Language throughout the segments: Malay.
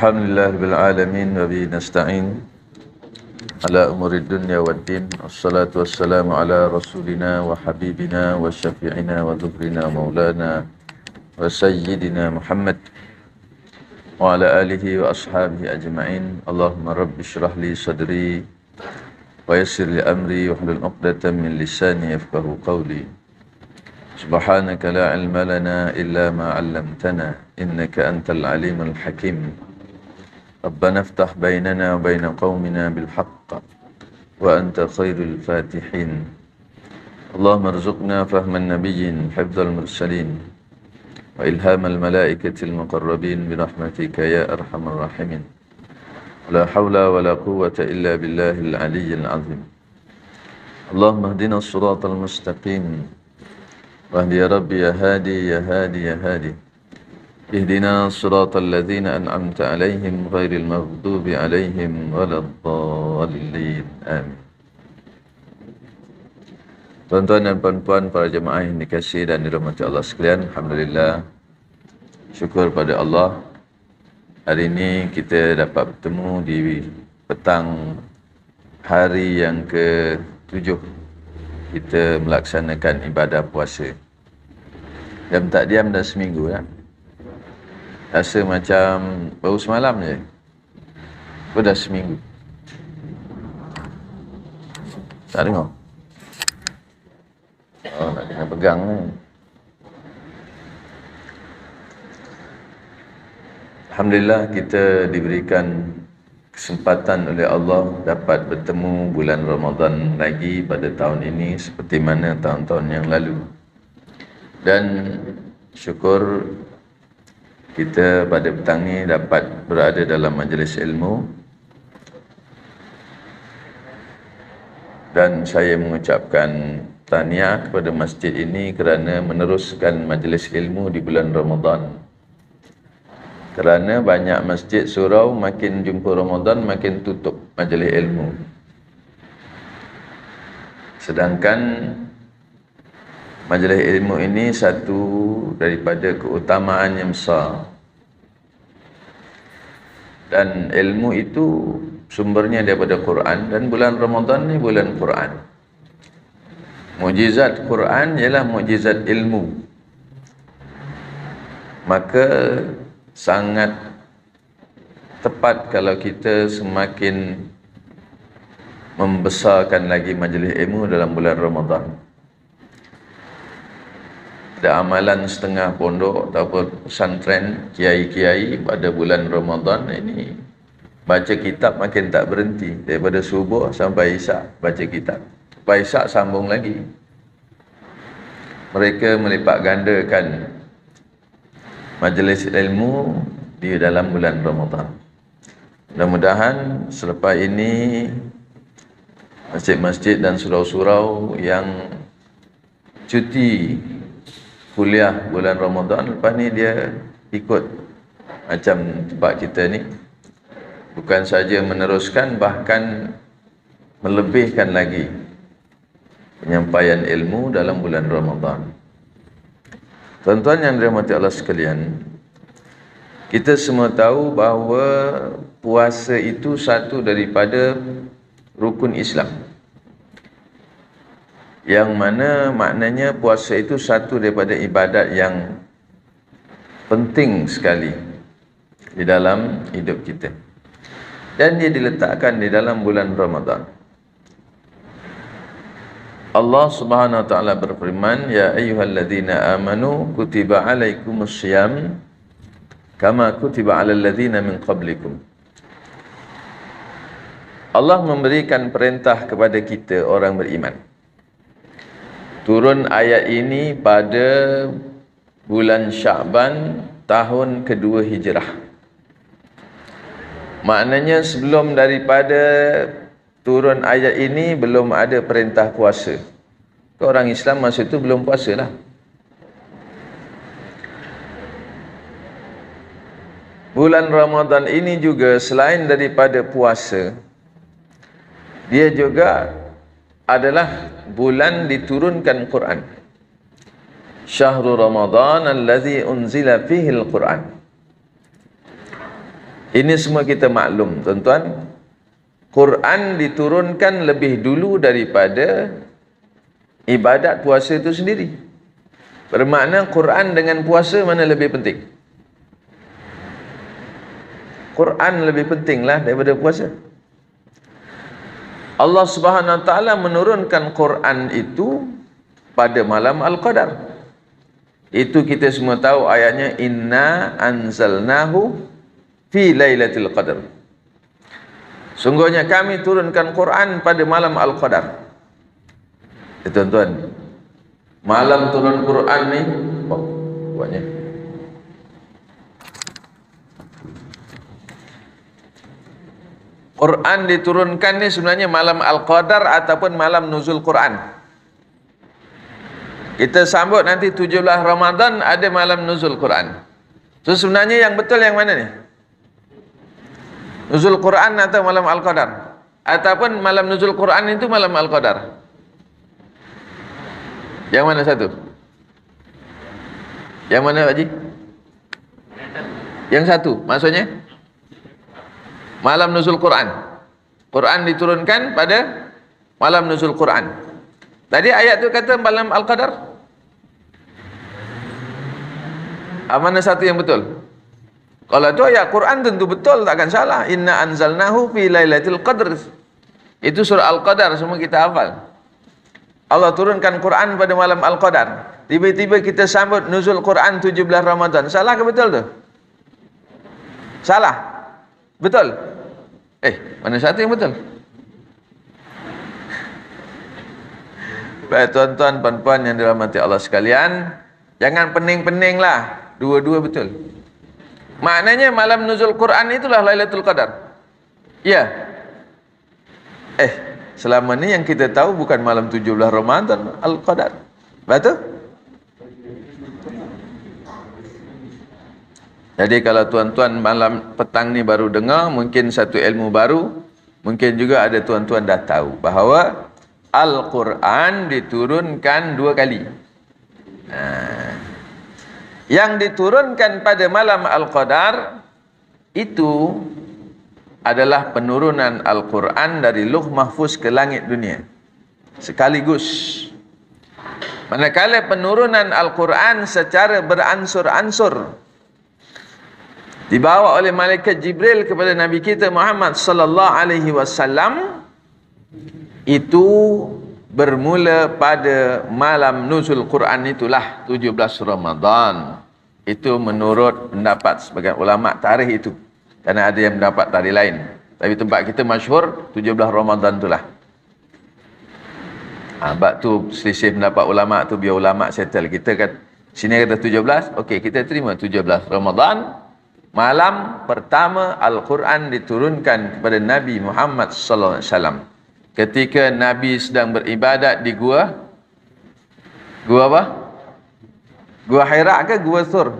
Alhamdulillah bil alamin wa bihi nasta'in ala umuri dunya waddin. Wassalatu wassalamu ala rasulina wa habibina wa syafi'ina wa dhukrina maulana wa sayyidina Muhammad wa ala alihi wa ashabihi ajma'in. Allahumma rabbi syrah li sadri wa yassir li amri wa hlul 'uqdatam min lisani yafqahu qawli. Subhanaka la ilma lana illa ma 'allamtana innaka antal alimul hakim. Rabbana iftah bainana wa baina qaumina bil haqq wa anta khairul fatihin. Allahumma arzuqna fahman nabiyyin hifdzal mursalin wa ilhamal malaikatil muqarrabin bi rahmatika ya arhamar rahimin. La haula wa la quwwata illa billahil aliyyil azim. Allahumma ihdinas siratal mustaqim wahdi ya rabbi ya hadi ya hadi ya hadi. Ihdina siratal ladzina an'amta 'alaihim ghairil maghdubi 'alaihim waladdallin. Amin. Tuan-tuan dan puan-puan para jemaah yang dikasihi dan dirahmati Allah sekalian, alhamdulillah, syukur pada Allah. Hari ini kita dapat bertemu di petang hari yang ke-7 kita melaksanakan ibadah puasa. Diam tak diam dah seminggu ya. Rasa macam baru semalam je. Dah seminggu. Tak dengar? Oh, nak kena pegang ni. Alhamdulillah kita diberikan kesempatan oleh Allah dapat bertemu bulan Ramadan lagi pada tahun ini seperti mana tahun-tahun yang lalu. Dan syukur kita pada petang ini dapat berada dalam majlis ilmu, dan saya mengucapkan tahniah kepada masjid ini kerana meneruskan majlis ilmu di bulan Ramadan. Kerana banyak masjid surau makin jumpa Ramadan makin tutup majlis ilmu. Sedangkan majlis ilmu ini satu daripada keutamaan yang besar. Dan ilmu itu sumbernya daripada Quran, dan bulan Ramadan ni bulan Quran. Mukjizat Quran ialah mukjizat ilmu. Maka sangat tepat kalau kita semakin membesarkan lagi majlis ilmu dalam bulan Ramadan. Ada amalan setengah pondok ataupun pesantren kiai-kiai pada bulan Ramadan ini baca kitab makin tak berhenti, daripada subuh sampai isyak baca kitab, sampai isyak sambung lagi. Mereka melipat gandakan majlis ilmu di dalam bulan Ramadan. Mudah-mudahan selepas ini masjid-masjid dan surau-surau yang cuti kuliah bulan Ramadan, lepas ni dia ikut macam tempat kita ni, bukan saja meneruskan, bahkan melebihkan lagi penyampaian ilmu dalam bulan Ramadan. Tuan-tuan yang dirahmati Allah sekalian, kita semua tahu bahawa puasa itu satu daripada rukun Islam, yang mana maknanya puasa itu satu daripada ibadat yang penting sekali di dalam hidup kita, dan dia diletakkan di dalam bulan Ramadan. Allah Subhanahu wa taala berfirman, ya ayyuhalladzina amanu kutiba alaikumussyiyam kama kutiba alal ladzina min qablikum. Allah memberikan perintah kepada kita orang beriman. Turun ayat ini pada bulan Sya'ban tahun kedua Hijrah. Maknanya sebelum daripada turun ayat ini belum ada perintah puasa. Orang Islam masa itu belum puasa lah. Bulan Ramadan ini juga selain daripada puasa, dia juga adalah bulan diturunkan Quran. Syahrul Ramadan allazi unzila fihi al-Quran. Ini semua kita maklum, tuan-tuan. Quran diturunkan lebih dulu daripada ibadat puasa itu sendiri. Bermakna Quran dengan puasa mana lebih penting? Quran lebih pentinglah daripada puasa. Allah Subhanahu Wa Taala menurunkan Quran itu pada malam Al-Qadar. Itu kita semua tahu ayatnya, inna anzalnahu fi lailatul qadar. Sungguhnya kami turunkan Quran pada malam Al-Qadar. Tuan-tuan, malam turun Quran ni buatnya. Quran diturunkan ni sebenarnya malam Al-Qadar ataupun malam nuzul Quran. Kita sambut nanti 17 Ramadan ada malam nuzul Quran. So sebenarnya yang betul yang mana ni? Nuzul Quran atau malam Al-Qadar? Ataupun malam nuzul Quran itu malam Al-Qadar? Yang mana satu? Yang mana Pak Haji? Yang satu, maksudnya? Malam nuzul Quran. Quran diturunkan pada malam nuzul Quran. Tadi ayat tu kata malam Al-Qadar. Mana satu yang betul? Kalau itu ayat Quran tentu betul, takkan salah. Inna anzalnahu fi lailatul qadr. Itu surah Al-Qadar, semua kita hafal. Allah turunkan Quran pada malam Al-Qadar. Tiba-tiba kita sambut nuzul Quran 17 Ramadan. Salah ke betul tu? Salah? Betul? Mana satu yang betul? Baik tuan-tuan, puan-puan yang dirahmati Allah sekalian, jangan pening-pening lah. Dua-dua betul. Maknanya malam nuzul Quran itulah Lailatul Qadar. Ya. Selama ni yang kita tahu bukan malam 17 Ramadan Al-Qadar. Betul? Jadi kalau tuan-tuan malam petang ni baru dengar, mungkin satu ilmu baru, mungkin juga ada tuan-tuan dah tahu bahawa Al-Quran diturunkan 2 kali. Yang diturunkan pada malam Al-Qadar itu adalah penurunan Al-Quran dari Lauh Mahfuz ke langit dunia sekaligus. Manakala penurunan Al-Quran secara beransur-ansur dibawa oleh malaikat Jibril kepada Nabi kita Muhammad sallallahu alaihi wasallam, itu bermula pada malam nuzul Quran itulah 17 Ramadan. Itu menurut pendapat sebagian ulama tarikh itu. Kerana ada yang mendapat tarikh lain. Tapi tempat kita masyhur 17 Ramadan itulah. Bab tu selisih pendapat ulama tu biar ulama settle. Kita kan sini kata 17, okey kita terima 17 Ramadan. Malam pertama Al-Quran diturunkan kepada Nabi Muhammad sallallahu alaihi wasallam. Ketika Nabi sedang beribadat di gua apa? Gua Hira ke gua Thur?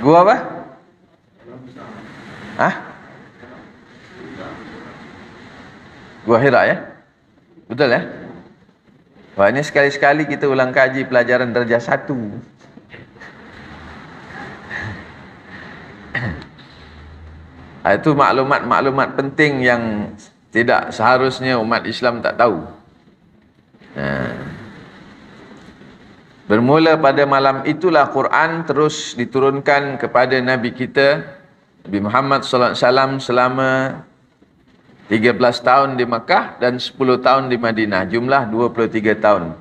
Gua apa? Gua Hira ya? Betul ya? Wah, ini sekali-sekali kita ulang kaji pelajaran darjah 1. Itu maklumat-maklumat penting yang tidak seharusnya umat Islam tak tahu. Bermula pada malam itulah Quran terus diturunkan kepada Nabi kita Nabi Muhammad sallallahu alaihi wasallam selama 13 tahun di Makkah dan 10 tahun di Madinah. Jumlah 23 tahun.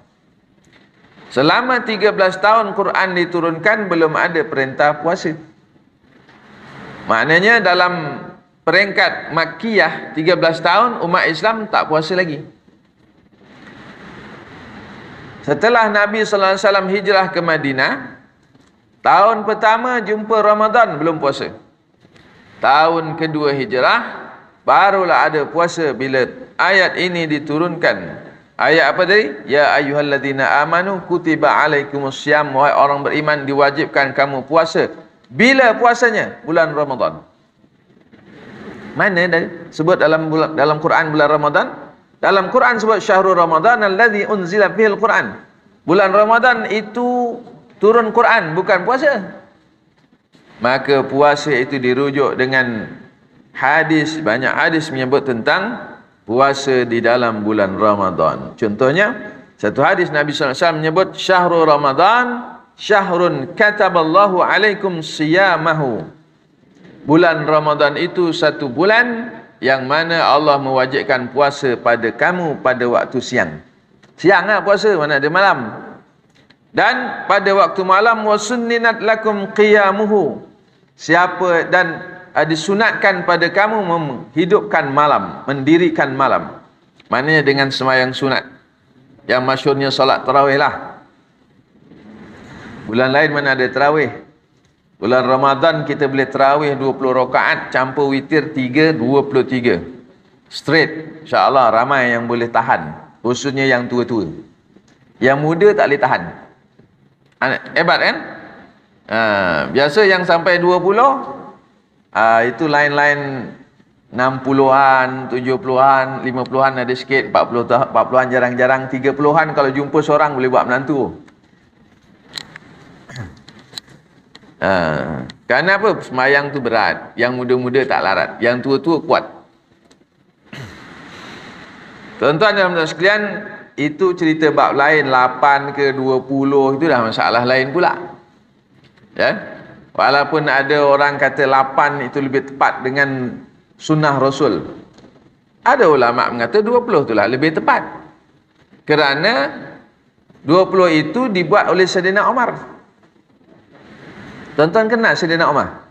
Selama 13 tahun Quran diturunkan belum ada perintah puasa. Maknanya dalam peringkat Makkiyah 13 tahun umat Islam tak puasa lagi. Setelah Nabi sallallahu alaihi wasallam hijrah ke Madinah, tahun pertama jumpa Ramadan belum puasa. Tahun kedua hijrah barulah ada puasa bila ayat ini diturunkan. Ayat apa tadi? Ya ayyuhalladzina amanu kutiba alaikumussyam, wahai orang beriman diwajibkan kamu puasa. Bila puasanya? Bulan Ramadan. Mana sebut dalam Quran bulan Ramadan? Dalam Quran sebut syahrul Ramadan allazi unzila fihil Quran. Bulan Ramadan itu turun Quran, bukan puasa. maka puasa itu dirujuk dengan hadis, banyak hadis menyebut tentang puasa di dalam bulan Ramadan. Contohnya, satu hadis Nabi SAW menyebut syahrul Ramadan syahrun kataballahu alaikum siyamahu. Bulan Ramadan itu satu bulan yang mana Allah mewajibkan puasa pada kamu pada waktu siang. Siang lah puasa, mana ada malam. Dan pada waktu malam wasunninat lakum qiyamuhu. Siapa dan disunatkan pada kamu menghidupkan malam, mendirikan malam. Maknanya dengan sembahyang sunat. Yang masyhurnya solat tarawih lah. Bulan lain mana ada tarawih. Bulan Ramadan kita boleh tarawih 20 rakaat campur witir 23. Straight. InsyaAllah ramai yang boleh tahan. Khususnya yang tua-tua. Yang muda tak boleh tahan. Hebat kan? Biasa yang sampai 20 itu lain-lain 60-an, 70-an, 50-an ada sikit, 40-an jarang-jarang, 30-an kalau jumpa seorang boleh buat menantu. Kerana apa? Semayang tu berat. Yang muda-muda tak larat. Yang tua-tua kuat. Tuan-tuan dan puan sekalian, itu cerita bab lain, 8 ke 20, itu dah masalah lain pula. Ya? Walaupun ada orang kata 8 itu lebih tepat dengan sunnah Rasul. Ada ulama mengata 20 itulah lebih tepat. Kerana 20 itu dibuat oleh Sayyidina Umar. Tuan-tuan kenal Sayyidina Umar?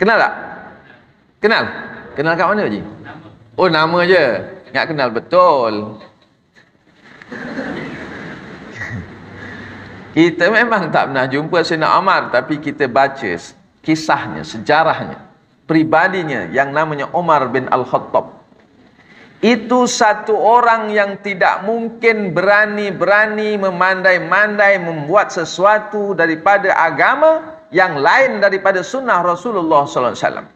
Kenal tak? Kenal? Kenal kat mana Haji? Oh, nama je. Tak kenal betul. Kita memang tak pernah jumpa Sayyidina Umar, tapi kita baca kisahnya, sejarahnya, pribadinya yang namanya Umar bin Al-Khattab. Itu satu orang yang tidak mungkin berani-berani memandai-mandai membuat sesuatu daripada agama yang lain daripada sunnah Rasulullah sallallahu alaihi wasallam.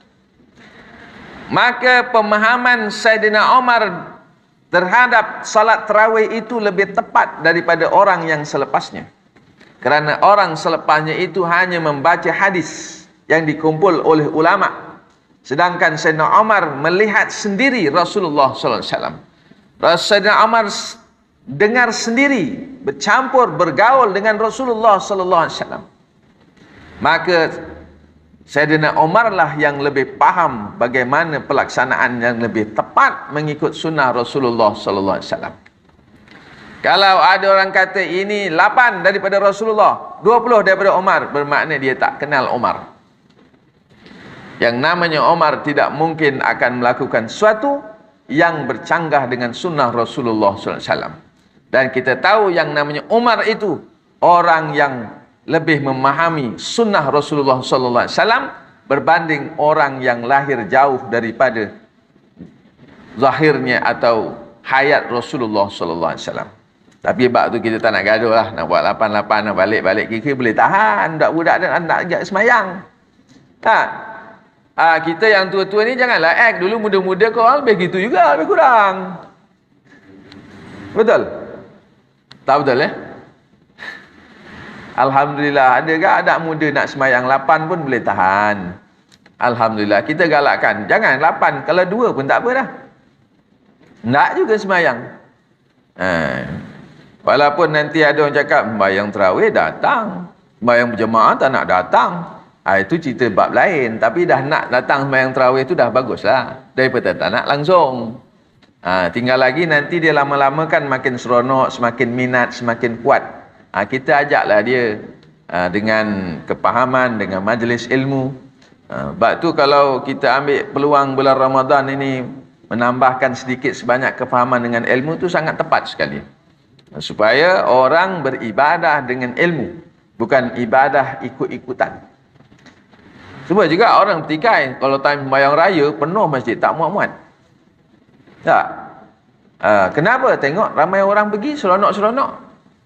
Maka pemahaman Sayyidina Umar terhadap salat tarawih itu lebih tepat daripada orang yang selepasnya. Kerana orang selepasnya itu hanya membaca hadis yang dikumpul oleh ulama. Sedangkan Sayyidina Umar melihat sendiri Rasulullah sallallahu alaihi wasallam. Sayyidina Umar dengar sendiri, bercampur, bergaul dengan Rasulullah sallallahu alaihi wasallam. Maka Sayyidina Umar lah yang lebih faham bagaimana pelaksanaan yang lebih tepat mengikut sunnah Rasulullah sallallahu alaihi wasallam. Kalau ada orang kata ini 8 daripada Rasulullah, 20 daripada Umar, bermakna dia tak kenal Umar. Yang namanya Umar tidak mungkin akan melakukan sesuatu yang bercanggah dengan sunnah Rasulullah SAW. Dan kita tahu yang namanya Umar itu orang yang lebih memahami sunnah Rasulullah SAW berbanding orang yang lahir jauh daripada zahirnya atau hayat Rasulullah SAW. Tapi bab tu kita tak nak gaduh lah. Nak buat 8-8, nak balik-balik kira boleh tahan. Budak-budak dan nak ajak semayang. Tak? Kita yang tua-tua ni janganlah act. Dulu muda-muda kau lebih gitu juga, lebih kurang. Betul? Tak betul Alhamdulillah. Ada ke anak muda nak semayang 8 pun boleh tahan. Alhamdulillah. Kita galakkan. Jangan 8. Kalau 2 pun tak apa dah. Nak juga semayang. Walaupun nanti ada orang cakap sembahyang tarawih datang, sembahyang berjemaah tak nak datang, itu cerita bab lain. Tapi dah nak datang sembahyang tarawih itu dah baguslah daripada tak nak langsung. Tinggal lagi nanti dia lama-lama kan makin seronok, semakin minat, semakin kuat. Kita ajaklah dia dengan kepahaman, dengan majlis ilmu. Sebab tu kalau kita ambil peluang bulan Ramadan ini menambahkan sedikit sebanyak kepahaman dengan ilmu tu sangat tepat sekali. Supaya orang beribadah dengan ilmu, bukan ibadah ikut-ikutan. Cuma juga orang petikai, kalau time sembahyang raya penuh masjid, tak muat-muat. Tak. Kenapa? Tengok ramai orang pergi, seronok-seronok.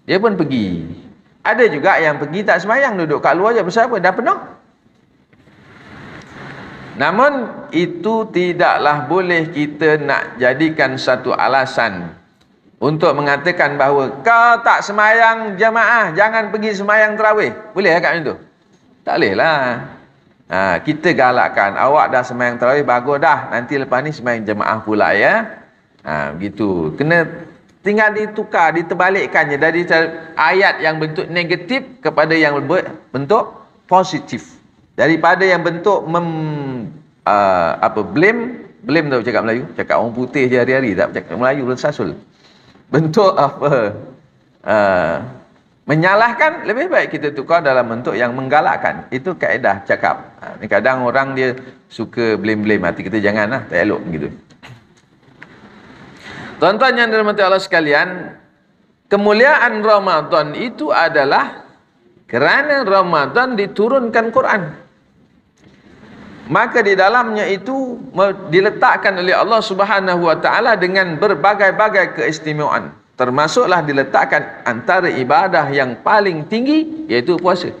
Dia pun pergi. Ada juga yang pergi tak sembahyang, duduk kat luar je, pasal apa? Dah penuh. Namun itu tidaklah boleh kita nak jadikan satu alasan untuk mengatakan bahawa kau tak semayang jamaah, jangan pergi semayang tarawih. Boleh kat macam tu? Tak boleh lah. Kita galakkan, awak dah sembahyang tarawih, bagus dah. Nanti lepas ni sembahyang jemaah pula ya. Begitu. Kena tinggal ditukar, diterbalikkannya dari ayat yang bentuk negatif kepada yang bentuk positif. Daripada yang bentuk blame tahu cakap Melayu, cakap orang putih je hari-hari, tak cakap Melayu sasul. Bentuk menyalahkan, lebih baik kita tukar dalam bentuk yang menggalakkan. Itu kaedah cakap. Ni kadang orang dia suka blame-blame, hati kita janganlah, tak elok begitu. Tuan-tuan yang dirahmati Allah sekalian, kemuliaan Ramadan itu adalah kerana Ramadan diturunkan Quran. Maka di dalamnya itu diletakkan oleh Allah Subhanahu wa taala dengan berbagai-bagai keistimewaan. Termasuklah diletakkan antara ibadah yang paling tinggi, iaitu puasa.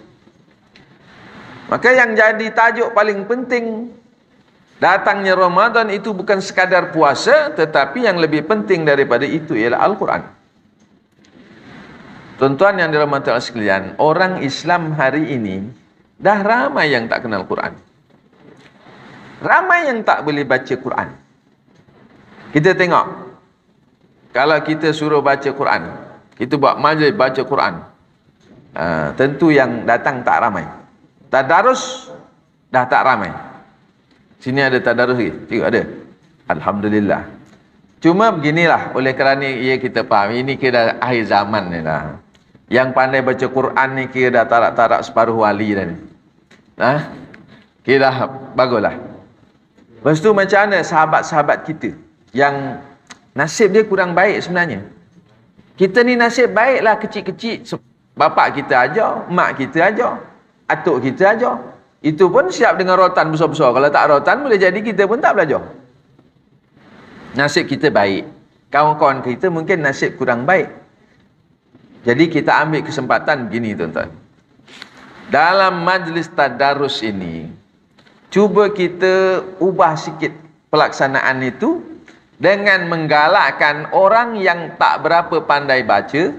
Maka yang jadi tajuk paling penting datangnya Ramadan itu bukan sekadar puasa, tetapi yang lebih penting daripada itu ialah Al-Quran. Tuan-tuan yang dirahmati Allah sekalian, orang Islam hari ini dah ramai yang tak kenal Quran. Ramai yang tak boleh baca Quran. Kita tengok, kalau kita suruh baca Quran, kita buat majlis baca Quran, tentu yang datang tak ramai. Tadarus dah tak ramai. Sini ada tadarus lagi? Tengok ada. Alhamdulillah. Cuma beginilah, oleh kerana kita faham, ini kira akhir zaman ni dah. Yang pandai baca Quran ni kira dah tarak-tarak separuh wali dah ni. Kira dah baguslah. Lepas tu macam mana sahabat-sahabat kita yang nasib dia kurang baik sebenarnya. Kita ni nasib baiklah kecil-kecil. Bapak kita ajar, mak kita ajar, atuk kita ajar. Itu pun siap dengan rotan besar-besar. Kalau tak rotan, boleh jadi kita pun tak belajar. Nasib kita baik. Kawan-kawan kita mungkin nasib kurang baik. Jadi kita ambil kesempatan begini tuan-tuan. Dalam majlis tadarus ini, cuba kita ubah sikit pelaksanaan itu dengan menggalakkan orang yang tak berapa pandai baca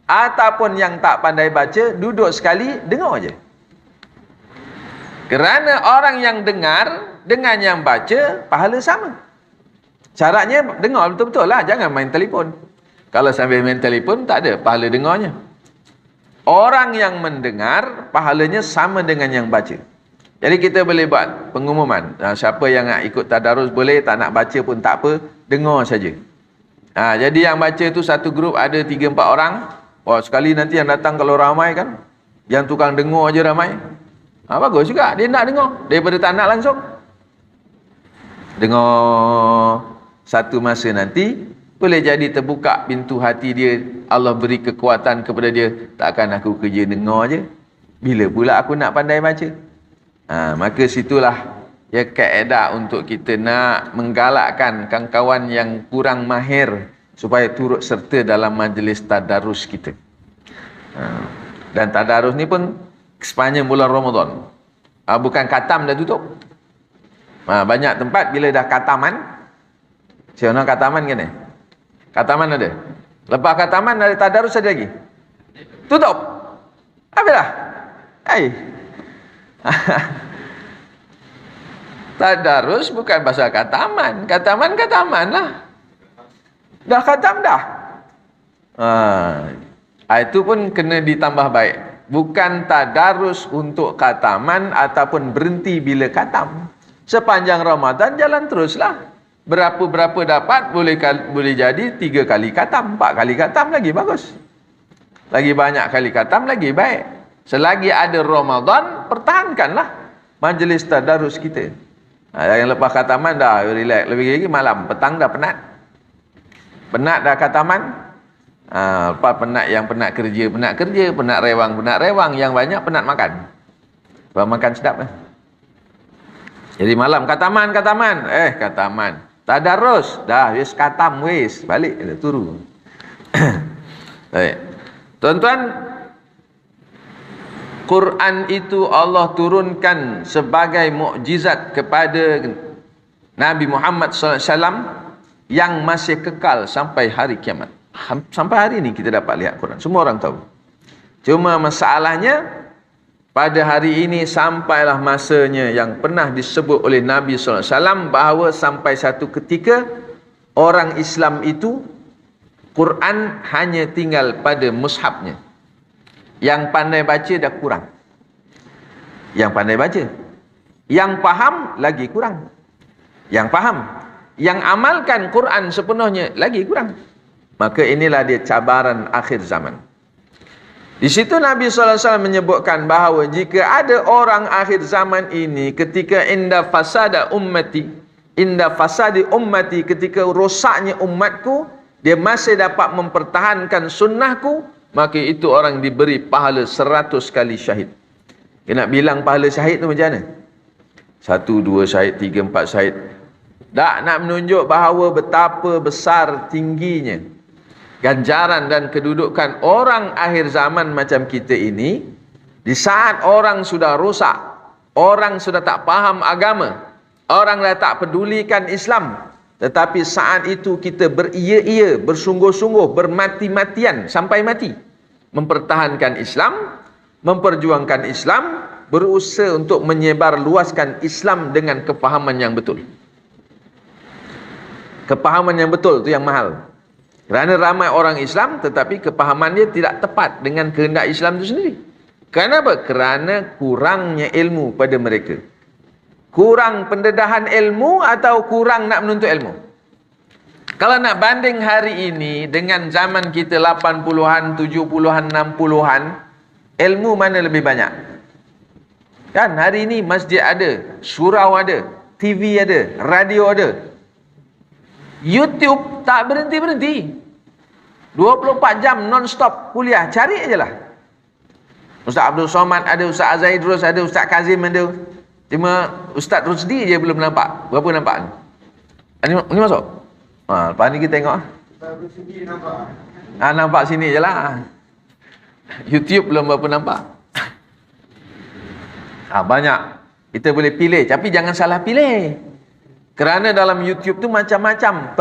ataupun yang tak pandai baca, duduk sekali, dengar je. Kerana orang yang dengar dengan yang baca, pahala sama. Syaratnya dengar betul-betul lah, jangan main telefon. Kalau sambil main telefon, tak ada pahala dengarnya. Orang yang mendengar, pahalanya sama dengan yang baca. Jadi kita boleh buat pengumuman. Siapa yang nak ikut tadarus boleh, tak nak baca pun tak apa, dengar saja. Jadi yang baca tu satu grup ada 3-4 orang. Sekali nanti yang datang kalau ramai kan, yang tukang dengar je ramai. Bagus juga, dia nak dengar daripada tak nak langsung. Dengar satu masa nanti, boleh jadi terbuka pintu hati dia, Allah beri kekuatan kepada dia. Takkan aku kerja dengar je, bila pula aku nak pandai baca? Maka situlah ya kaedah untuk kita nak menggalakkan kawan-kawan yang kurang mahir supaya turut serta dalam majlis tadarus kita. Dan tadarus ni pun sepanjang bulan Ramadan. Bukan khatam dah tutup. Banyak tempat bila dah khataman, siapa nak khataman kan? Khataman ada. Lepas khataman ada tadarus ada lagi. Tutup. Habislah. Tadarus bukan pasal khataman. Khataman lah. Dah khatam dah. Itu pun kena ditambah baik. Bukan tadarus untuk khataman ataupun berhenti bila khatam. Sepanjang Ramadan jalan teruslah. Berapa-berapa dapat, boleh jadi 3 kali khatam, 4 kali khatam lagi bagus. Lagi banyak kali khatam lagi baik. Selagi ada Ramadan, pertahankanlah majlis tadarus kita. Yang lepas khataman dah relax, lebih lagi malam, petang dah penat. Penat dah khataman. Lepas penat, yang penat kerja, penat rewang, yang banyak penat makan. Lepas makan sedap kan. Jadi malam khataman. Tadarus, dah wis khatam wis, balik dah turu. Baik. Tuan-tuan, Quran itu Allah turunkan sebagai mukjizat kepada Nabi Muhammad SAW yang masih kekal sampai hari kiamat. Sampai hari ini kita dapat lihat Quran. Semua orang tahu. Cuma masalahnya, pada hari ini sampailah masanya yang pernah disebut oleh Nabi SAW bahawa sampai satu ketika orang Islam itu Quran hanya tinggal pada mushafnya. Yang pandai baca dah kurang. Yang pandai baca. Yang faham lagi kurang. Yang faham. Yang amalkan Quran sepenuhnya lagi kurang. Maka inilah dia cabaran akhir zaman. Di situ Nabi SAW menyebutkan bahawa jika ada orang akhir zaman ini ketika inda fasadi ummati, ketika rosaknya umatku, dia masih dapat mempertahankan sunnahku, maka itu orang diberi pahala 100 kali syahid. Dia nak bilang pahala syahid tu macam mana? 1, 2 syahid, 3, 4 syahid. Tak nak menunjuk bahawa betapa besar tingginya ganjaran dan kedudukan orang akhir zaman macam kita ini. Di saat orang sudah rosak, orang sudah tak faham agama, orang dah tak pedulikan Islam, tetapi saat itu kita beria-ia, bersungguh-sungguh, bermati-matian sampai mati mempertahankan Islam, memperjuangkan Islam, berusaha untuk menyebar luaskan Islam dengan kefahaman yang betul. Kefahaman yang betul itu yang mahal. Kerana ramai orang Islam tetapi kepahaman dia tidak tepat dengan kehendak Islam itu sendiri. Kenapa? Kerana kurangnya ilmu pada mereka. Kurang pendedahan ilmu atau kurang nak menuntut ilmu. Kalau nak banding hari ini dengan zaman kita 80-an, 70-an, 60-an, ilmu mana lebih banyak? Kan hari ini masjid ada, surau ada, TV ada, radio ada. YouTube tak berhenti-berhenti. 24 jam non-stop kuliah, cari ajalah. Ustaz Abdul Somad ada, Ustaz Azaidrus ada, Ustaz Kazim ada. Cuma Ustaz Rusdi je belum nampak. Berapa nampak ni? Ni masuk? Lepas ni kita tengok. Nampak sini je lah. YouTube belum berapa nampak. Banyak. Kita boleh pilih, tapi jangan salah pilih. Kerana dalam YouTube tu macam-macam,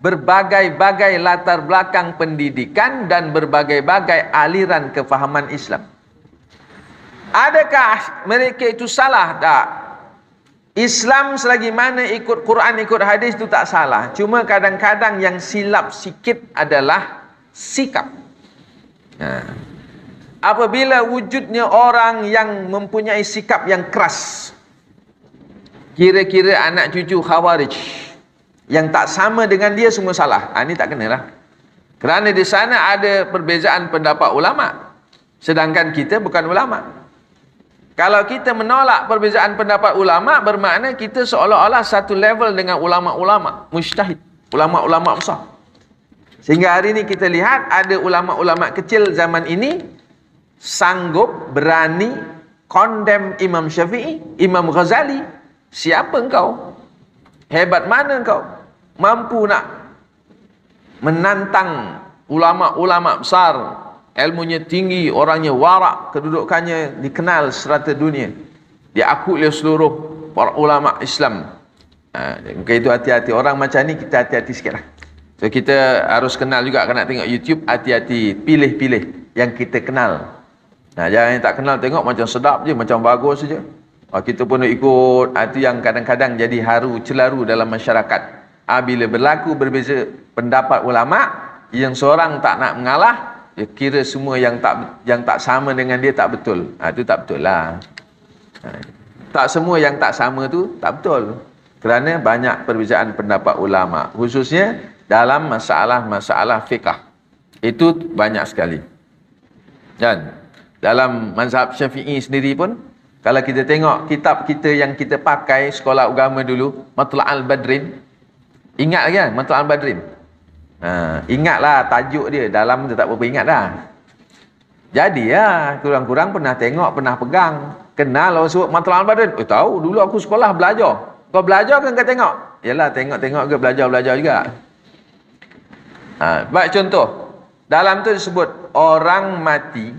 berbagai-bagai latar belakang pendidikan dan berbagai-bagai aliran kefahaman Islam. Adakah mereka itu salah? Tak. Islam selagi mana ikut Quran, ikut hadis itu tak salah. Cuma kadang-kadang yang silap sikit adalah sikap. Apabila wujudnya orang yang mempunyai sikap yang keras, kira-kira anak cucu Khawarij yang tak sama dengan dia semua salah. Ini tak kenalah. Kerana di sana ada perbezaan pendapat ulama, sedangkan kita bukan ulama. Kalau kita menolak perbezaan pendapat ulama, bermakna kita seolah-olah satu level dengan ulama-ulama mujtahid, ulama-ulama besar. Sehingga hari ini kita lihat ada ulama-ulama kecil zaman ini sanggup, berani condemn Imam Syafi'i, Imam Ghazali. Siapa engkau? Hebat mana engkau? Mampu nak menantang ulama-ulama besar, ilmunya tinggi, orangnya warak, kedudukannya dikenal serata dunia, diakui oleh seluruh para ulama Islam. Maka itu hati-hati. Orang macam ni kita hati-hati sikit lah. So kita harus kenal juga. Kalau nak tengok YouTube, hati-hati, pilih-pilih yang kita kenal. Jangan yang tak kenal tengok macam sedap je, macam bagus saja. Kita pun nak ikut. Itu yang kadang-kadang jadi haru celaru dalam masyarakat. Bila berlaku berbeza pendapat ulama, yang seorang tak nak mengalah, dia kira semua yang tak sama dengan dia tak betul. Itu tak betul lah. Tak semua yang tak sama tu tak betul. Kerana banyak perbezaan pendapat ulama, khususnya dalam masalah-masalah fiqh. Itu banyak sekali. Dan dalam mazhab Syafi'i sendiri pun, kalau kita tengok kitab kita yang kita pakai sekolah agama dulu, Matla'al Badrin, ingat lagi kan Matla'al Badrin? Ingatlah tajuk dia, dalam dia tak berapa ingat dah. Jadi ya, kurang-kurang pernah tengok, pernah pegang. Kenal orang sebut Matla'al Badrin. Tahu, dulu aku sekolah belajar. Kau belajar kan kau tengok? Yalah, tengok-tengok ke belajar-belajar juga. Baik contoh, dalam tu disebut orang mati,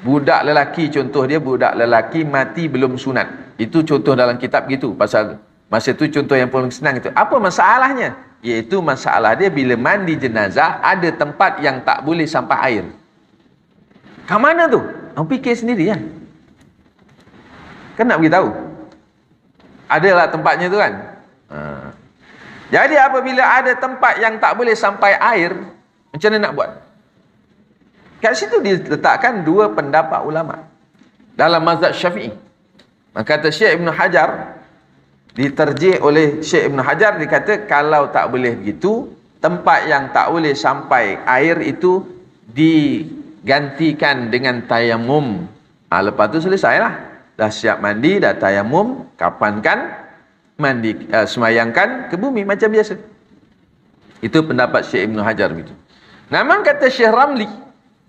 budak lelaki, contoh dia budak lelaki mati belum sunat. Itu contoh dalam kitab gitu. Pasal masa tu contoh yang paling senang itu. Apa masalahnya? Iaitu masalah dia bila mandi jenazah ada tempat yang tak boleh sampai air. Kat mana tu? Hang fikir sendiri lah. Kan nak beritahu. Adalah tempatnya tu kan. Jadi apabila ada tempat yang tak boleh sampai air, macam mana nak buat? Kat situ diletakkan dua pendapat ulama dalam mazhab Syafi'i. Maka kata Syekh Ibn Hajar, diterjih oleh Syekh Ibn Hajar, dikata kalau tak boleh begitu, tempat yang tak boleh sampai air itu digantikan dengan tayamum. Lepas tu selesailah. Dah siap mandi, dah tayamum, kapankan, mandi, semayangkan ke bumi macam biasa. Itu pendapat Syekh Ibn Hajar begitu. Namun kata Syekh Ramli,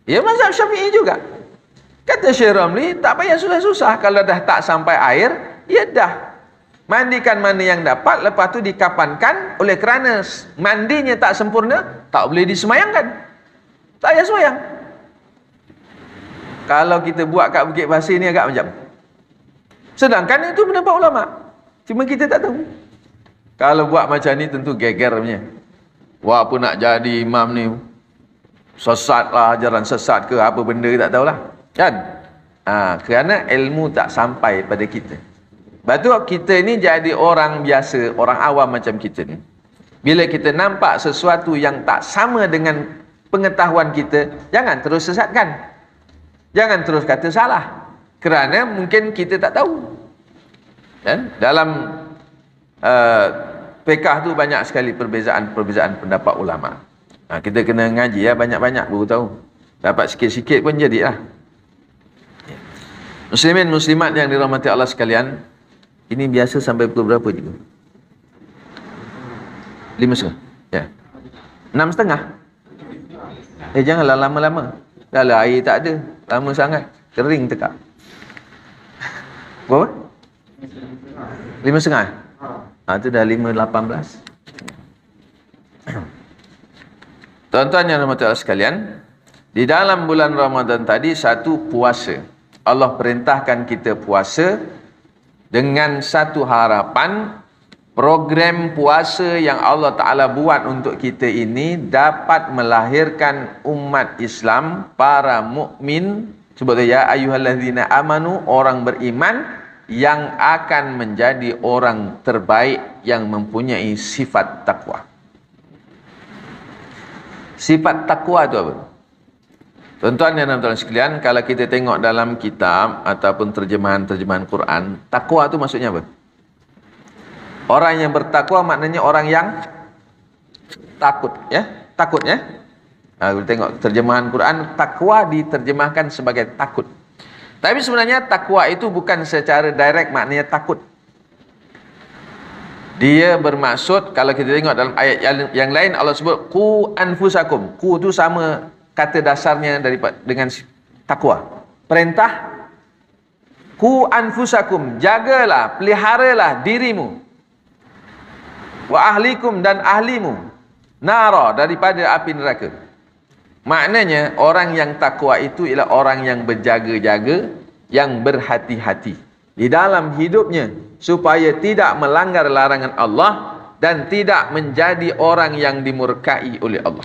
ya mazhab Syafi'i juga. Kata Syekh Ramli, tak payah susah-susah. Kalau dah tak sampai air, ya dah. Mandikan mana yang dapat, lepas tu dikapankan. Oleh kerana mandinya tak sempurna, tak boleh disemayangkan. Tak payah semayang. Kalau kita buat kat Bukit Pasir ni agak macam. Sedangkan itu pendapat ulama. Cuma kita tak tahu. Kalau buat macam ni tentu geger punya. Wah, apa nak jadi imam ni? Sesat lah, ajaran sesat ke apa benda tak tahulah. Kan? Kerana ilmu tak sampai pada kita. Lepas tu kita ni jadi orang biasa, orang awam macam kita ni. Bila kita nampak sesuatu yang tak sama dengan pengetahuan kita, jangan terus sesatkan. Jangan terus kata salah. Kerana mungkin kita tak tahu. Dan dalam fiqh tu banyak sekali perbezaan pendapat ulama. Kita kena ngaji ya, banyak-banyak baru tahu. Dapat sikit-sikit pun jadilah. Muslimin muslimat yang dirahmati Allah sekalian, ini biasa sampai pukul berapa juga? 5:30? Ya. 6:30? Janganlah lama-lama. Dah lah air tak ada. Lama sangat. Kering tekak. Berapa? 5:30? Itu dah 5:18. Tuan-tuan yang dirahmati Allah sekalian, di dalam bulan Ramadan tadi satu puasa. Allah perintahkan kita puasa dengan satu harapan, program puasa yang Allah Ta'ala buat untuk kita ini dapat melahirkan umat Islam, para mukmin, sebut ya ayyuhallazina amanu, orang beriman yang akan menjadi orang terbaik yang mempunyai sifat takwa. Sifat takwa itu apa? Tuan-tuan dan tuan-tuan sekalian, kalau kita tengok dalam kitab ataupun terjemahan Quran, takwa itu maksudnya apa? Orang yang bertakwa maknanya orang yang takut, ya? Takut, ya? Kita tengok terjemahan Quran, takwa diterjemahkan sebagai takut. Tapi sebenarnya takwa itu bukan secara direct maknanya takut. Dia bermaksud, kalau kita tengok dalam ayat yang lain, Allah sebut qu anfusakum. Qu itu sama kata dasarnya dengan takwa. Perintah qu anfusakum, jagalah, peliharalah dirimu, wa ahlikum, dan ahlimu, nara, daripada api neraka. Maknanya orang yang takwa itu ialah orang yang berjaga-jaga, yang berhati-hati di dalam hidupnya supaya tidak melanggar larangan Allah dan tidak menjadi orang yang dimurkai oleh Allah.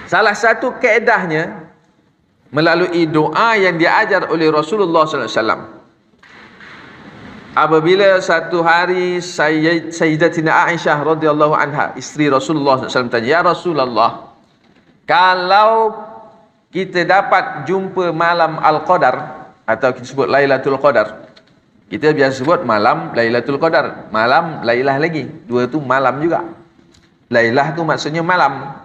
Salah satu kaedahnya melalui doa yang diajar oleh Rasulullah sallallahu alaihi wasallam. Apabila satu hari Sayyidatina Aisyah radhiyallahu anha, isteri Rasulullah sallallahu alaihi wasallam, tanya, "Ya Rasulullah, kalau kita dapat jumpa malam Al-Qadar, atau kita sebut Lailatul Qadar, kita biasa sebut malam Lailatul Qadar, malam Lailah lagi, dua tu malam juga. Lailah tu maksudnya malam.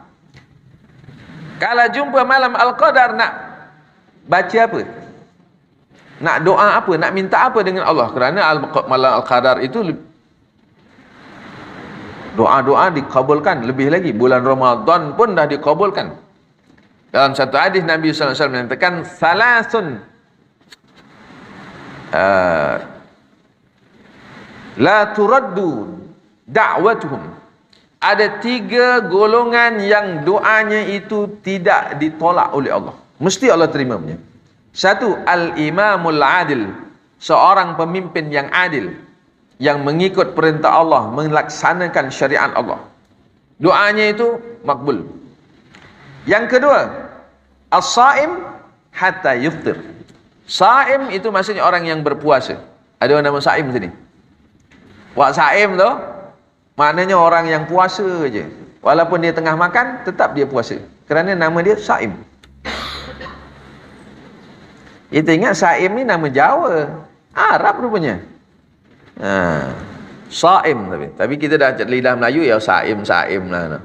Kalau jumpa malam Al-Qadar, nak baca apa? Nak doa apa? Nak minta apa dengan Allah? Kerana malam Al-Qadar itu doa-doa dikabulkan. Lebih lagi, bulan Ramadan pun dah dikabulkan. Dalam satu hadis Nabi sallallahu alaihi wasallam menyatakan, "Salasun la turaddu da'watuhum." Ada 3 golongan yang doanya itu tidak ditolak oleh Allah. Mesti Allah terima punya. 1, al-imamul adil, seorang pemimpin yang adil, yang mengikut perintah Allah, melaksanakan syariat Allah. Doanya itu makbul. Yang kedua, as-saim, hatta yuftir. Saim itu maksudnya orang yang berpuasa. Ada orang nama saim sini. Wak saim tu maknanya orang yang puasa je. Walaupun dia tengah makan, tetap dia puasa. Kerana nama dia saim. Kita ingat saim ni nama Jawa. Arab rupanya. Saim tapi kita dah lidah Melayu ya saim lah.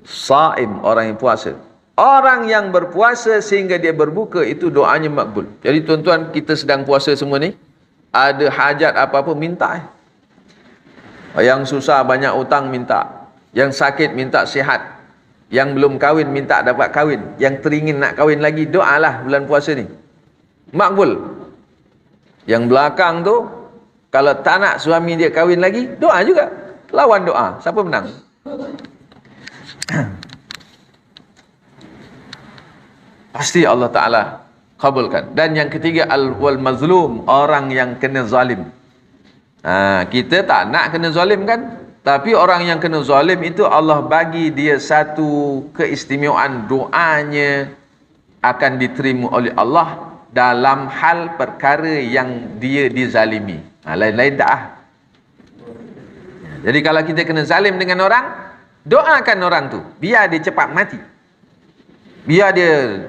Saim orang yang puasa. Orang yang berpuasa sehingga dia berbuka itu doanya makbul. Jadi tuan-tuan, kita sedang puasa semua ni, ada hajat apa-apa minta. Yang susah banyak utang minta, yang sakit minta sihat, yang belum kahwin minta dapat kahwin, yang teringin nak kahwin lagi, doalah bulan puasa ni. Makbul. Yang belakang tu, kalau tak nak suami dia kahwin lagi, doa juga. Lawan doa. Siapa menang? Pasti Allah Ta'ala kabulkan. Dan yang ketiga, wal mazlum, orang yang kena zalim. Kita tak nak kena zalim kan? Tapi orang yang kena zalim itu Allah bagi dia satu keistimewaan, doanya akan diterima oleh Allah dalam hal perkara yang dia dizalimi. Lain-lain tak. Jadi kalau kita kena zalim dengan orang, doakan orang tu biar dia cepat mati. Biar dia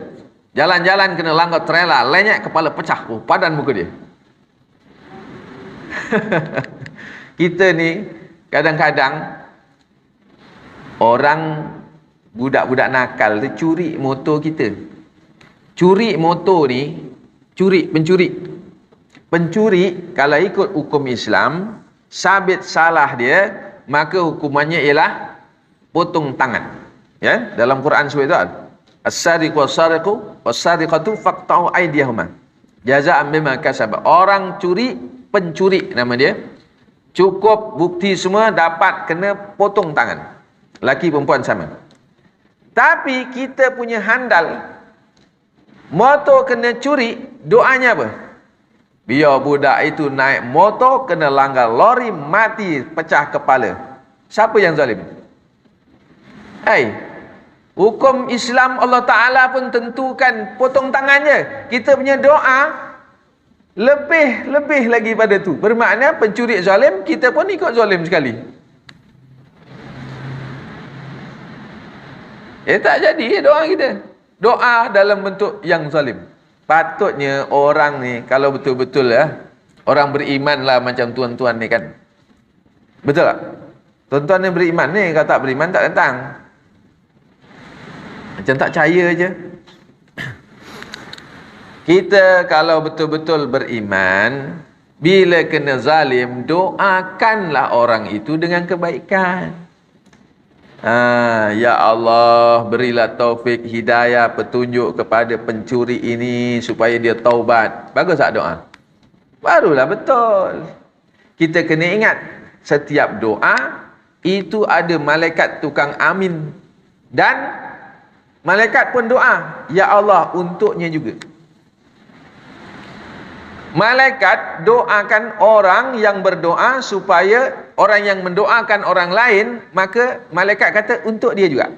jalan-jalan kena langgar trailer, lenyek kepala pecah, padan muka dia. Kita ni kadang-kadang orang budak-budak nakal tu curi motor kita. Curi motor ni, pencuri kalau ikut hukum Islam, sabit salah dia, maka hukumannya ialah potong tangan. Ya, dalam Quran surah itu ada. As-sariqu was-sariqu was-sariqatu faqta'u aydiyahuma jazaa'an bima kasaba. Orang curi, pencuri nama dia, cukup bukti semua, dapat kena potong tangan. Laki perempuan sama. Tapi kita punya handal, motor kena curi, doanya apa? Biar budak itu naik motor, kena langgar lori, mati, pecah kepala. Siapa yang zalim? Hukum Islam Allah Ta'ala pun tentukan potong tangannya. Kita punya doa lebih lagi pada tu. Bermakna pencuri zalim, kita pun ikut zalim sekali. Tak jadi doa kita. Doa dalam bentuk yang zalim. Patutnya orang ni, kalau betul-betul orang beriman lah macam tuan-tuan ni kan. Betul tak? Tuan-tuan ni beriman ni, kalau tak beriman tak datang. Macam tak percaya je. Kita kalau betul-betul beriman, bila kena zalim, doakanlah orang itu dengan kebaikan. Ya Allah, berilah taufik, hidayah, petunjuk kepada pencuri ini supaya dia taubat. Bagus tak doa? Barulah betul. Kita kena ingat, setiap doa itu ada malaikat tukang amin. Dan malaikat pun doa, ya Allah, untuknya juga. Malaikat doakan orang yang berdoa supaya orang yang mendoakan orang lain, maka malaikat kata untuk dia juga.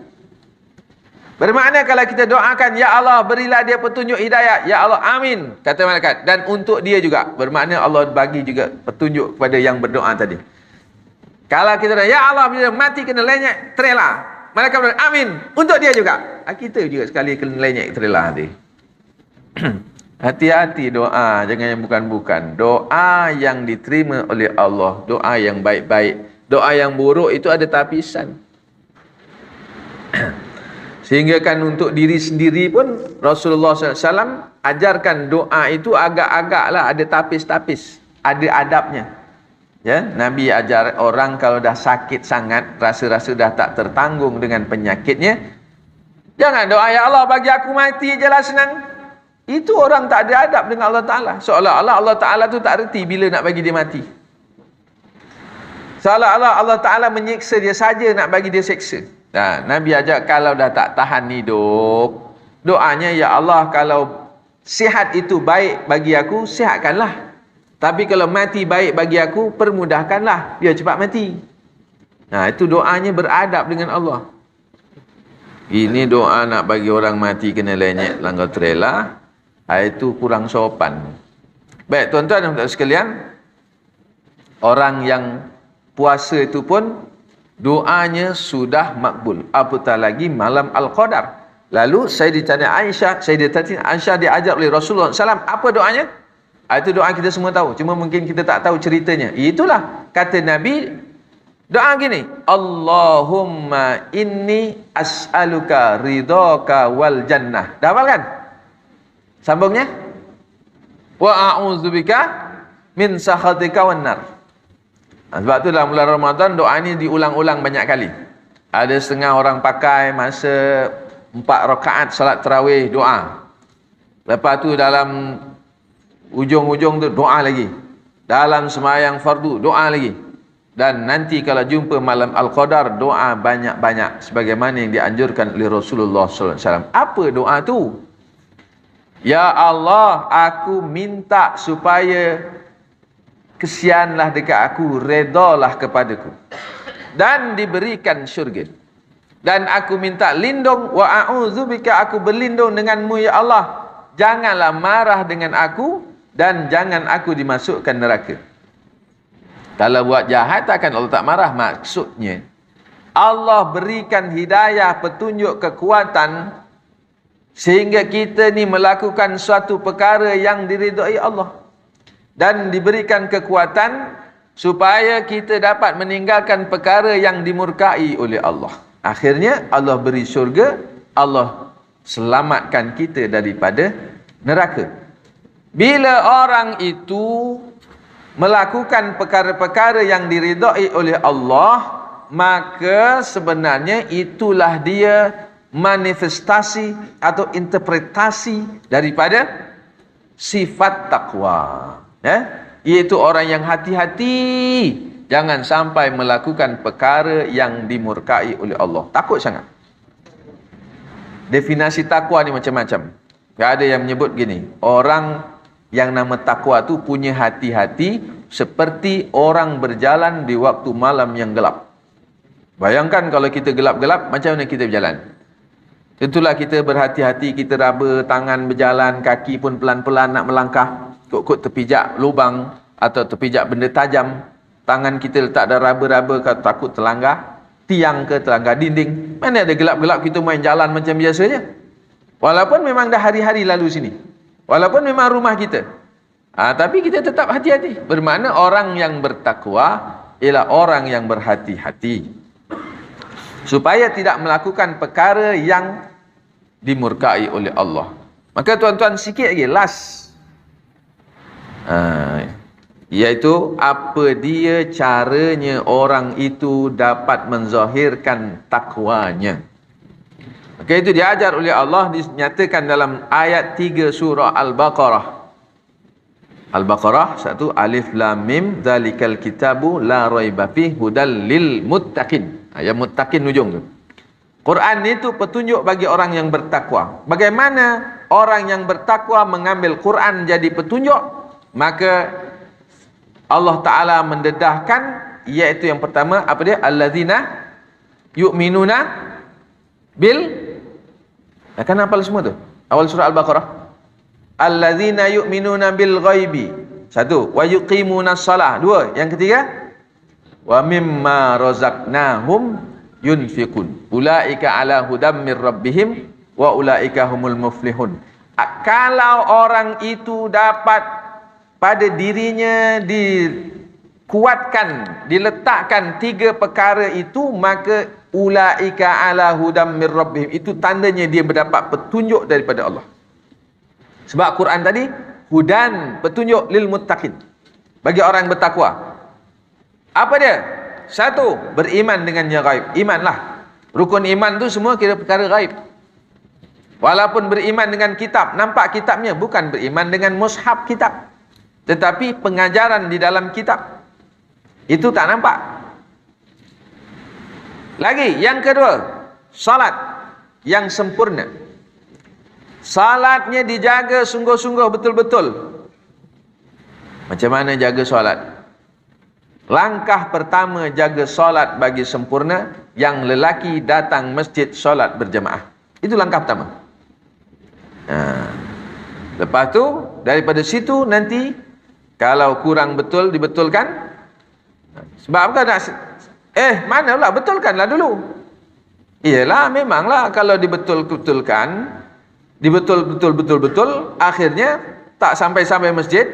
Bermakna kalau kita doakan, ya Allah berilah dia petunjuk hidayah, ya Allah amin, kata malaikat, dan untuk dia juga. Bermakna Allah bagi juga petunjuk kepada yang berdoa tadi. Kalau kita doa, ya Allah bila mati kena lenyek trailer, malaikat berdoa, amin, untuk dia juga. Kita juga sekali kena lenyek trailer nanti. Hati-hati doa, jangan yang bukan-bukan. Doa yang diterima oleh Allah, doa yang baik-baik. Doa yang buruk itu ada tapisan. Sehingga kan untuk diri sendiri pun Rasulullah SAW ajarkan doa itu agak-agaklah ada tapis-tapis, ada adabnya. Ya, Nabi ajar orang kalau dah sakit sangat, rasa-rasa dah tak tertanggung dengan penyakitnya, jangan doa ya Allah bagi aku mati je lah senang. Itu orang tak ada adab dengan Allah Ta'ala. Seolah-olah Allah Ta'ala tu tak reti bila nak bagi dia mati. Seolah-olah Allah Ta'ala menyiksa dia saja nak bagi dia seksa. Nabi ajak kalau dah tak tahan hidup, doanya ya Allah kalau sihat itu baik bagi aku, sihatkanlah. Tapi kalau mati baik bagi aku, permudahkanlah biar cepat mati. Itu doanya beradab dengan Allah. Ini doa nak bagi orang mati kena lenyek langgar trailer. Itu kurang sopan. Baik, tuan-tuan dan puan sekalian, orang yang puasa itu pun doanya sudah makbul, apatah lagi malam Al-Qadar. Lalu saya ditanya Aisyah, Aisyah diajar oleh Rasulullah SAW, apa doanya? Itu doa kita semua tahu, cuma mungkin kita tak tahu ceritanya. Itulah kata Nabi, doa gini, Allahumma inni as'aluka ridhaka wal jannah. Dah hafal kan? Sambungnya, wa a'udzubika min sakhatika wan nar. Sebab tu dalam bulan Ramadan doa ni diulang-ulang banyak kali. Ada setengah orang pakai masa 4 rakaat salat tarawih doa. Lepas tu dalam ujung-ujung tu doa lagi. Dalam sembahyang fardu doa lagi. Dan nanti kalau jumpa malam Al-Qadar doa banyak-banyak sebagaimana yang dianjurkan oleh Rasulullah SAW. Apa doa tu? Ya Allah, aku minta supaya kesianlah dekat aku, redalah kepadaku dan diberikan syurga. Dan aku minta lindung, wa a'udzubika, aku berlindung denganmu ya Allah, janganlah marah dengan aku dan jangan aku dimasukkan neraka. Kalau buat jahat takkan Allah tak marah. Maksudnya Allah berikan hidayah, petunjuk, kekuatan sehingga kita ni melakukan suatu perkara yang diridai Allah, dan diberikan kekuatan supaya kita dapat meninggalkan perkara yang dimurkai oleh Allah. Akhirnya Allah beri syurga, Allah selamatkan kita daripada neraka. Bila orang itu melakukan perkara-perkara yang diridai oleh Allah, maka sebenarnya itulah dia manifestasi atau interpretasi daripada sifat takwa. Iaitu orang yang hati-hati, jangan sampai melakukan perkara yang dimurkai oleh Allah. Takut sangat. Definisi takwa ni macam-macam. Ada yang menyebut gini, orang yang nama takwa tu punya hati-hati seperti orang berjalan di waktu malam yang gelap. Bayangkan kalau kita gelap-gelap, macam mana kita berjalan? Tentulah kita berhati-hati, kita raba tangan berjalan, kaki pun pelan-pelan nak melangkah. Kot-kot terpijak lubang atau terpijak benda tajam, tangan kita letak dah raba-raba, takut terlanggar tiang ke terlanggar dinding. Mana ada gelap-gelap kita main jalan macam biasa je. Walaupun memang dah hari-hari lalu sini, walaupun memang rumah kita, tapi kita tetap hati-hati. Bermakna orang yang bertakwa ialah orang yang berhati-hati supaya tidak melakukan perkara yang dimurkai oleh Allah. Maka tuan-tuan, sikit lagi last, iaitu apa dia caranya orang itu dapat menzahirkan takwanya. Maka itu diajar oleh Allah, dinyatakan dalam ayat 3 surah Al-Baqarah. Al-Baqarah 1, Alif Lam Mim, Dzalikal kitabu la raiba fihi hudal lil muttaqin. Yang muttaqin ujung tu. Quran itu petunjuk bagi orang yang bertakwa. Bagaimana orang yang bertakwa mengambil Quran jadi petunjuk? Maka Allah Ta'ala mendedahkan, iaitu yang pertama, apa dia? Alladzina yu'minuna bil, kan hafal semua tu awal surah Al-Baqarah. Alladzina yu'minuna bil ghaibi, 1, wa yuqimuna shalah, 2, yang ketiga, wa mimma razaqnahum yunfiqun ulaika ala hudam mir rabbihim wa ulaika humul muflihun. Kalau orang itu dapat pada dirinya dikuatkan, diletakkan 3 perkara itu, maka ulaika ala hudam mir rabbihim, itu tandanya dia mendapat petunjuk daripada Allah. Sebab Quran tadi hudan, petunjuk lil muttaqin, bagi orang bertakwa. Apa dia? 1, beriman dengan yang gaib. Imanlah. Rukun iman tu semua kira perkara gaib. Walaupun beriman dengan kitab, nampak kitabnya, bukan beriman dengan mushaf kitab, tetapi pengajaran di dalam kitab itu tak nampak. Lagi yang kedua, salat yang sempurna. Salatnya dijaga sungguh-sungguh, betul-betul. Macam mana jaga salat? Langkah pertama jaga solat bagi sempurna, yang lelaki datang masjid solat berjamaah. Itu langkah pertama. Lepas tu daripada situ nanti kalau kurang betul dibetulkan. Sebab apa nak mana pula betulkanlah dulu. Iyalah memanglah kalau dibetul-betulkan, betul-betul akhirnya tak sampai-sampai masjid,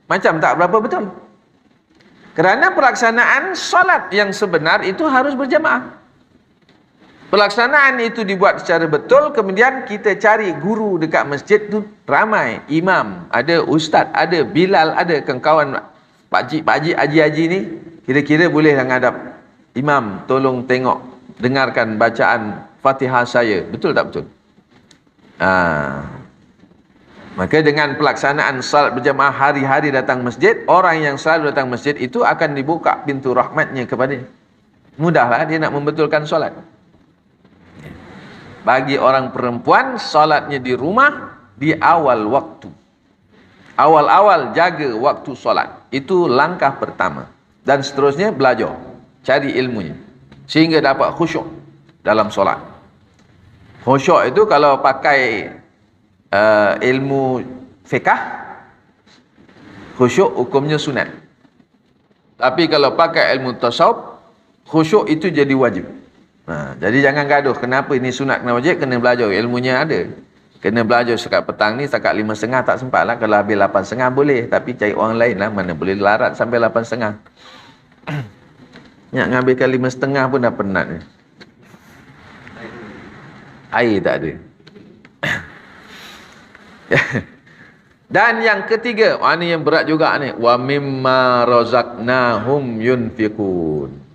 macam tak berapa betul. Kerana pelaksanaan solat yang sebenar itu harus berjamaah. Pelaksanaan itu dibuat secara betul, kemudian kita cari guru dekat masjid tu ramai, imam, ada ustaz, ada Bilal, ada kawan pakcik, haji-haji ni, kira-kira boleh ngadap imam, tolong tengok, dengarkan bacaan Fatihah saya, betul tak betul? Maka dengan pelaksanaan salat berjamaah hari-hari datang masjid, orang yang selalu datang masjid itu akan dibuka pintu rahmatnya kepadanya. Mudahlah dia nak membetulkan solat. Bagi orang perempuan, solatnya di rumah di awal waktu. Awal-awal jaga waktu solat. Itu langkah pertama. Dan seterusnya belajar. Cari ilmunya. Sehingga dapat khusyuk dalam solat. Khusyuk itu kalau pakai ilmu fiqh, khusyuk hukumnya sunat. Tapi kalau pakai ilmu tasawuf, khusyuk itu jadi wajib. Jadi jangan gaduh kenapa ini sunat kena wajib, kena belajar ilmunya ada. Kena belajar sekat petang ni setakat 5.30 tak sempat lah. Kalau habis 8.30 boleh, tapi cari orang lain lah, mana boleh larat sampai 8.30. Nak ngambilkan 5.30 pun dah penat ni. Air tak ada. Dan yang ketiga, ini yang berat juga ni, wa mimma razaqnahum yunfiqun.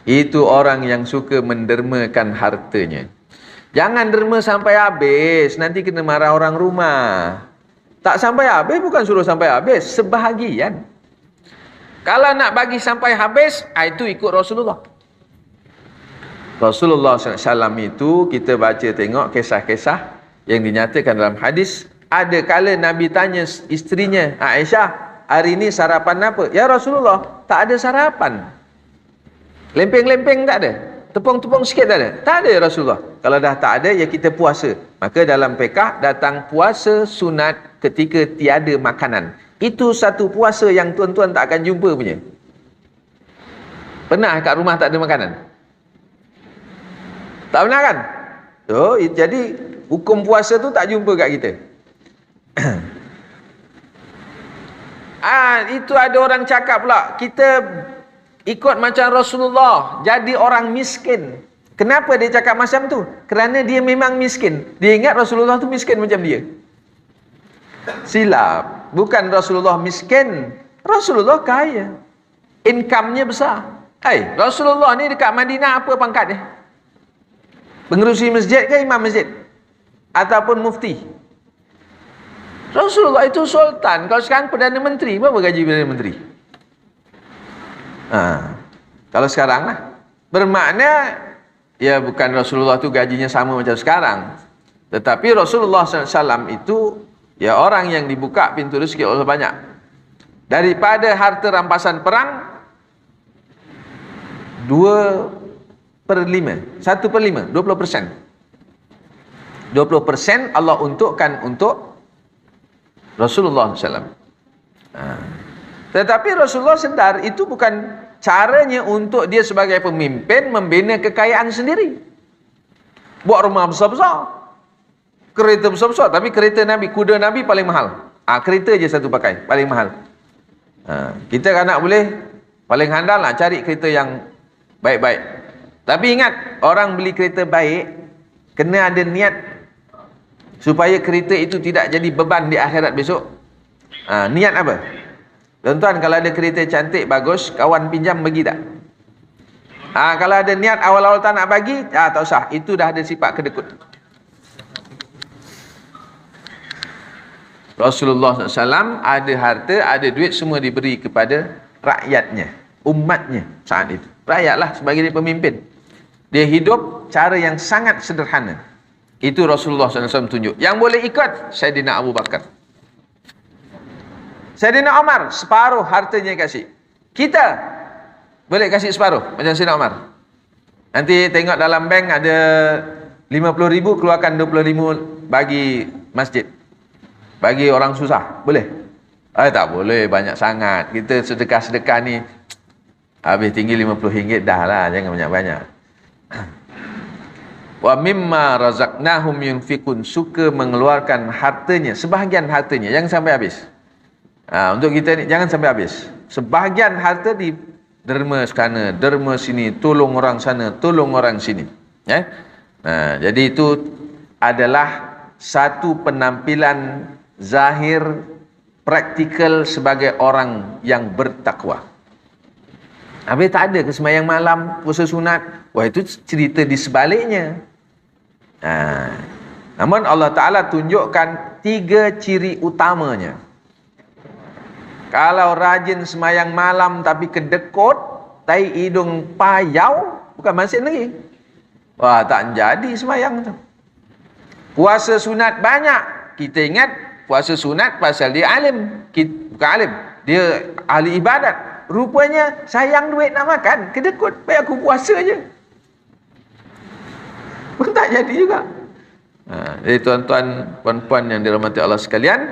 Itu orang yang suka mendermakan hartanya. Jangan derma sampai habis, nanti kena marah orang rumah. Tak sampai habis bukan suruh sampai habis, sebahagian. Kalau nak bagi sampai habis, itu ikut Rasulullah. Rasulullah SAW itu kita baca tengok kisah-kisah yang dinyatakan dalam hadis. Ada kala Nabi tanya isterinya Aisyah, hari ini sarapan apa? Ya Rasulullah, tak ada sarapan. Lempeng-lempeng tak ada, tepung-tepung sikit tak ada. Tak ada ya Rasulullah. Kalau dah tak ada, ya kita puasa. Maka dalam fiqh datang puasa sunat ketika tiada makanan. Itu satu puasa yang tuan-tuan tak akan jumpa punya. Pernah kat rumah tak ada makanan? Tak pernah kan? Jadi hukum puasa tu tak jumpa kat kita. Itu ada orang cakap pula, kita ikut macam Rasulullah, jadi orang miskin. Kenapa dia cakap macam tu? Kerana dia memang miskin. Dia ingat Rasulullah tu miskin macam dia. Silap. Bukan Rasulullah miskin, Rasulullah kaya, income-nya besar. Rasulullah ni dekat Madinah apa pangkat dia? Pengerusi masjid ke imam masjid? Ataupun mufti? Rasulullah itu sultan. Kalau sekarang Perdana Menteri, berapa gaji Perdana Menteri? Kalau sekarang lah. Bermakna, ya bukan Rasulullah tu gajinya sama macam sekarang. Tetapi Rasulullah SAW itu, ya orang yang dibuka pintu rezeki Allah banyak. Daripada harta rampasan perang, 2/5, 1/5, 20%. 20% Allah untukkan untuk Rasulullah SAW. Tetapi Rasulullah sedar itu bukan caranya untuk dia sebagai pemimpin membina kekayaan sendiri. Buat rumah besar-besar, kereta besar-besar, tapi kereta Nabi, kuda Nabi paling mahal. Kereta je satu pakai, paling mahal. Kita kan nak boleh, paling handal nak cari kereta yang baik-baik. Tapi ingat, orang beli kereta baik, kena ada niat supaya kereta itu tidak jadi beban di akhirat besok. Niat apa? Tuan-tuan, kalau ada kereta cantik, bagus, kawan pinjam bagi tak? Kalau ada niat awal-awal tak nak bagi, tak usah. Itu dah ada sifat kedekut. Rasulullah SAW ada harta, ada duit, semua diberi kepada rakyatnya, umatnya saat itu. Rakyatlah sebagai dia pemimpin. Dia hidup cara yang sangat sederhana. Itu Rasulullah SAW tunjuk. Yang boleh ikut, Sayyidina Abu Bakar. Sayyidina Umar, separuh hartanya kasih. Kita boleh kasih separuh, macam Sayyidina Umar. Nanti tengok dalam bank ada 50,000, keluarkan 25 bagi masjid. bagi orang susah, boleh? Tak boleh banyak sangat. Kita sedekah-sedekah ni habis tinggi RM50 dah lah, jangan banyak-banyak. Wa mimma razaqnahum yunfikun, suka mengeluarkan hartanya, sebahagian hartanya, jangan sampai habis. Untuk kita ni jangan sampai habis. Sebahagian harta di derma sana, derma sini, tolong orang sana, tolong orang sini. Jadi itu adalah satu penampilan zahir praktikal sebagai orang yang bertakwa. Habis tak ada ke sembahyang malam, puasa sunat? Wah, itu cerita di sebaliknya. Namun Allah Ta'ala tunjukkan 3 ciri utamanya. Kalau rajin sembahyang malam tapi kedekut, tai hidung payau, bukan masin lagi. Wah, tak jadi sembahyang tu. Puasa sunat banyak. Kita ingat puasa sunat pasal dia alim. Bukan alim, dia ahli ibadat. Rupanya sayang duit nak makan, kedekut, baik aku puasa je. Pun tak jadi juga. Jadi tuan-tuan, puan-puan yang dirahmati Allah sekalian,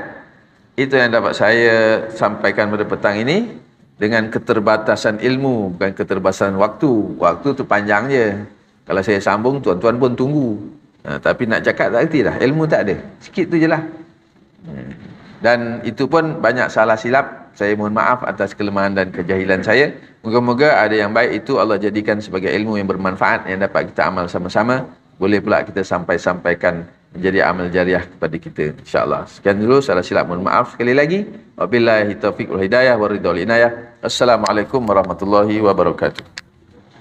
itu yang dapat saya sampaikan pada petang ini. Dengan keterbatasan ilmu, bukan keterbatasan waktu. Waktu tu panjang je. Kalau saya sambung, tuan-tuan pun tunggu. Tapi nak cakap tak erti dah, ilmu tak ada. Sikit tu je lah. Dan itu pun banyak salah silap. Saya mohon maaf atas kelemahan dan kejahilan saya. Moga-moga ada yang baik itu Allah jadikan sebagai ilmu yang bermanfaat, yang dapat kita amal sama-sama. Boleh pula kita sampaikan menjadi amal jariah kepada kita, insya-Allah. Sekian dulu, salah silap mohon maaf sekali lagi. Wabillahi taufiq wal hidayah wa ridha wal inayah. Assalamualaikum warahmatullahi wabarakatuh.